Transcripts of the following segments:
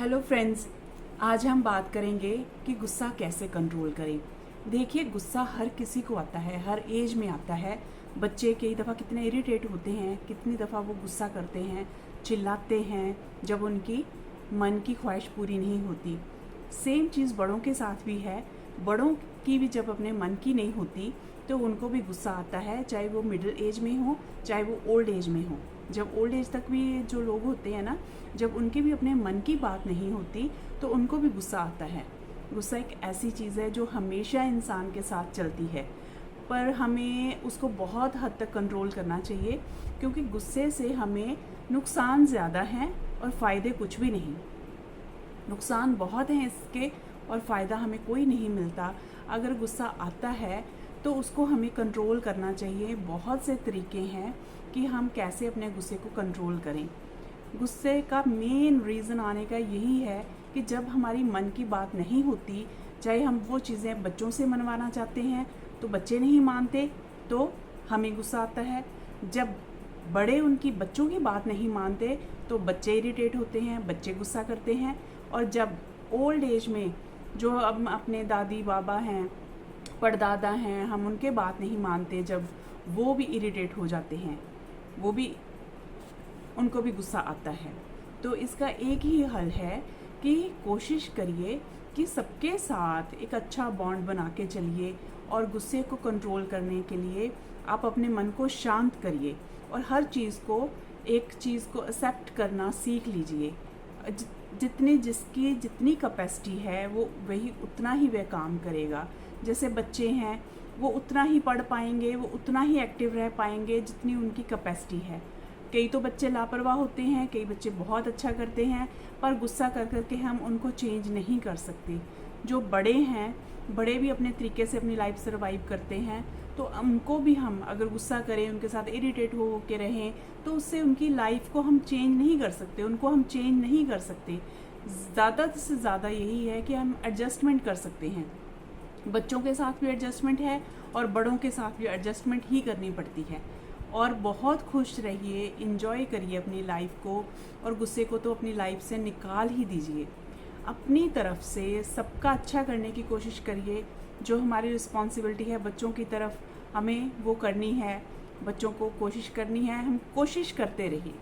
Hello friends, आज हम बात करेंगे कि गुस्सा कैसे कंट्रोल करें। देखिए, गुस्सा हर किसी को आता है, हर एज में आता है। बच्चे कई दफ़ा कितने इरिटेट होते हैं, कितनी दफ़ा वो गुस्सा करते हैं, चिल्लाते हैं जब उनकी मन की ख्वाहिश पूरी नहीं होती। सेम चीज़ बड़ों के साथ भी है। बड़ों की भी जब अपने मन की नहीं होती तो उनको भी गुस्सा आता है, चाहे वो मिडिल एज में हो, चाहे वो ओल्ड एज में हो। जब ओल्ड एज तक भी जो लोग होते हैं ना, जब उनके भी अपने मन की बात नहीं होती तो उनको भी गुस्सा आता है। गुस्सा एक ऐसी चीज़ है जो हमेशा इंसान के साथ चलती है, पर हमें उसको बहुत हद तक कंट्रोल करना चाहिए, क्योंकि गुस्से से हमें नुकसान ज़्यादा हैं और फ़ायदे कुछ भी नहीं। नुकसान बहुत हैं इसके और फ़ायदा हमें कोई नहीं मिलता। अगर गुस्सा आता है तो उसको हमें कंट्रोल करना चाहिए। बहुत से तरीके हैं कि हम कैसे अपने गुस्से को कंट्रोल करें। गुस्से का मेन रीज़न आने का यही है कि जब हमारी मन की बात नहीं होती, चाहे हम वो चीज़ें बच्चों से मनवाना चाहते हैं तो बच्चे नहीं मानते तो हमें गुस्सा आता है। जब बड़े उनकी बच्चों की बात नहीं मानते तो बच्चे इरिटेट होते हैं, बच्चे गुस्सा करते हैं। और जब ओल्ड एज में जो अब अपने दादी बाबा हैं, परदादा हैं, हम उनके बात नहीं मानते, जब वो भी इरिटेट हो जाते हैं, वो भी उनको भी गुस्सा आता है। तो इसका एक ही हल है कि कोशिश करिए कि सबके साथ एक अच्छा बॉन्ड बना के चलिए, और गुस्से को कंट्रोल करने के लिए आप अपने मन को शांत करिए और हर चीज़ को, एक चीज़ को एक्सेप्ट करना सीख लीजिए। जितनी जिसकी जितनी कैपेसिटी है वो वही उतना ही वह काम करेगा। जैसे बच्चे हैं, वो उतना ही पढ़ पाएंगे, वो उतना ही एक्टिव रह पाएंगे जितनी उनकी कैपेसिटी है। कई तो बच्चे लापरवाह होते हैं, कई बच्चे बहुत अच्छा करते हैं, पर गुस्सा कर कर के हम उनको चेंज नहीं कर सकते। जो बड़े हैं, बड़े भी अपने तरीके से अपनी लाइफ सर्वाइव करते हैं, तो उनको भी हम अगर गुस्सा करें, उनके साथ इरिटेट हो के रहें, तो उससे उनकी लाइफ को हम चेंज नहीं कर सकते, उनको हम चेंज नहीं कर सकते। ज़्यादा से ज़्यादा यही है कि हम एडजस्टमेंट कर सकते हैं। बच्चों के साथ भी एडजस्टमेंट है और बड़ों के साथ भी एडजस्टमेंट ही करनी पड़ती है। और बहुत खुश रहिए, इंजॉय करिए अपनी लाइफ को, और गुस्से को तो अपनी लाइफ से निकाल ही दीजिए। अपनी तरफ से सबका अच्छा करने की कोशिश करिए। जो हमारी रिस्पॉन्सिबिलिटी है बच्चों की तरफ, हमें वो करनी है। बच्चों को कोशिश करनी है, हम कोशिश करते रहिए।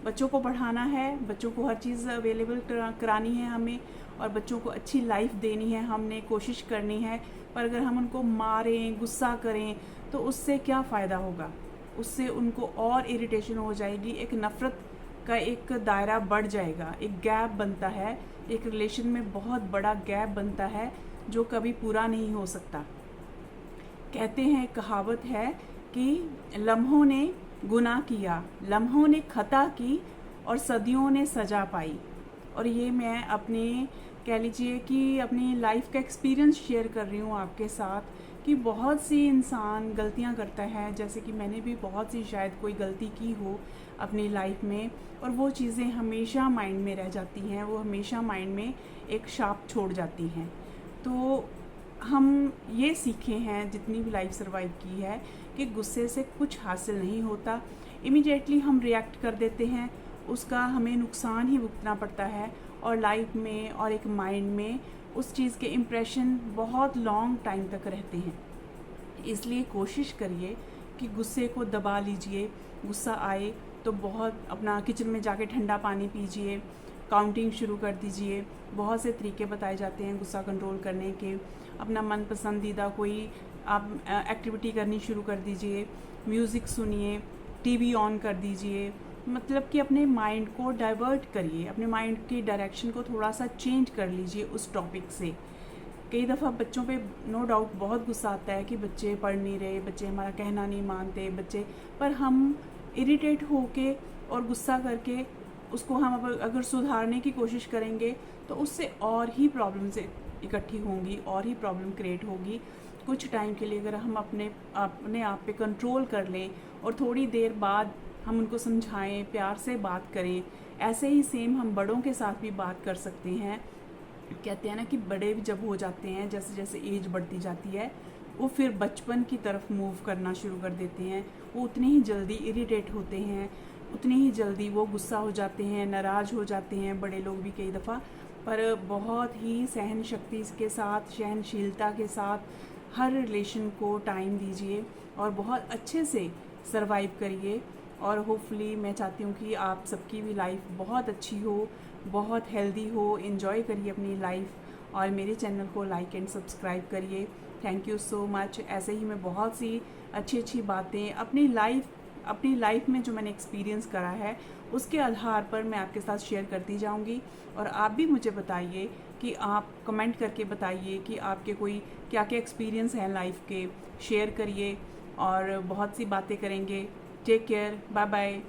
बच्चों को पढ़ाना है, बच्चों को हर चीज़ अवेलेबल करानी है हमें, और बच्चों को अच्छी लाइफ देनी है, हमने कोशिश करनी है। पर अगर हम उनको मारें, गुस्सा करें, तो उससे क्या फ़ायदा होगा? उससे उनको और इरिटेशन हो जाएगी, एक नफ़रत का एक दायरा बढ़ जाएगा, एक गैप बनता है, एक रिलेशन में बहुत बड़ा गैप बनता है जो कभी पूरा नहीं हो सकता। कहते हैं, कहावत है कि लम्हों ने गुनाह किया, लम्हों ने खता की, और सदियों ने सज़ा पाई। और ये मैं अपने, कह लीजिए कि अपनी लाइफ का एक्सपीरियंस शेयर कर रही हूँ आपके साथ, कि बहुत सी इंसान गलतियाँ करता है, जैसे कि मैंने भी बहुत सी शायद कोई गलती की हो अपनी लाइफ में, और वो चीज़ें हमेशा माइंड में रह जाती हैं, वो हमेशा माइंड में एक छाप छोड़ जाती हैं। तो हम ये सीखे हैं जितनी भी लाइफ सर्वाइव की है कि गुस्से से कुछ हासिल नहीं होता। इमीडिएटली हम रिएक्ट कर देते हैं, उसका हमें नुकसान ही भुगतना पड़ता है, और लाइफ में और एक माइंड में उस चीज़ के इम्प्रेशन बहुत लॉन्ग टाइम तक रहते हैं। इसलिए कोशिश करिए कि गुस्से को दबा लीजिए। गुस्सा आए तो बहुत अपना किचन में जाके ठंडा पानी पीजिए, काउंटिंग शुरू कर दीजिए। बहुत से तरीके बताए जाते हैं गुस्सा कंट्रोल करने के। अपना मन पसंदीदा कोई आप एक्टिविटी करनी शुरू कर दीजिए, म्यूज़िक सुनिए, टीवी ऑन कर दीजिए। मतलब कि अपने माइंड को डाइवर्ट करिए, अपने माइंड की डायरेक्शन को थोड़ा सा चेंज कर लीजिए उस टॉपिक से। कई दफ़ा बच्चों पे नो डाउट बहुत गुस्सा आता है कि बच्चे पढ़ नहीं रहे, बच्चे हमारा कहना नहीं मानते, बच्चे, पर हम इरिटेट होके और गुस्सा करके उसको हम अगर सुधारने की कोशिश करेंगे तो उससे और ही प्रॉब्लम्स इकट्ठी होंगी, और ही प्रॉब्लम क्रिएट होगी। कुछ टाइम के लिए अगर हम अपने आप पे कंट्रोल कर लें और थोड़ी देर बाद हम उनको समझाएं, प्यार से बात करें, ऐसे ही सेम हम बड़ों के साथ भी बात कर सकते हैं। कहते हैं ना कि बड़े जब हो जाते हैं, जैसे जैसे एज बढ़ती जाती है, वो फिर बचपन की तरफ मूव करना शुरू कर देते हैं। वो उतने ही जल्दी इरिटेट होते हैं, उतनी ही जल्दी वो गुस्सा हो जाते हैं, नाराज़ हो जाते हैं, बड़े लोग भी कई दफ़ा। पर बहुत ही सहन शक्ति के साथ, सहनशीलता के साथ हर रिलेशन को टाइम दीजिए और बहुत अच्छे से सरवाइव करिए। और होपफुली मैं चाहती हूँ कि आप सबकी भी लाइफ बहुत अच्छी हो, बहुत हेल्दी हो, एंजॉय करिए अपनी लाइफ और मेरे चैनल को लाइक एंड सब्सक्राइब करिए। Thank you so much. ऐसे ही मैं बहुत सी अच्छी अच्छी बातें अपनी लाइफ में जो मैंने एक्सपीरियंस करा है उसके आधार पर मैं आपके साथ शेयर करती जाऊंगी। और आप भी मुझे बताइए कि आप कमेंट करके बताइए कि आपके कोई क्या क्या एक्सपीरियंस हैं लाइफ के, शेयर करिए और बहुत सी बातें करेंगे। Take care, bye bye.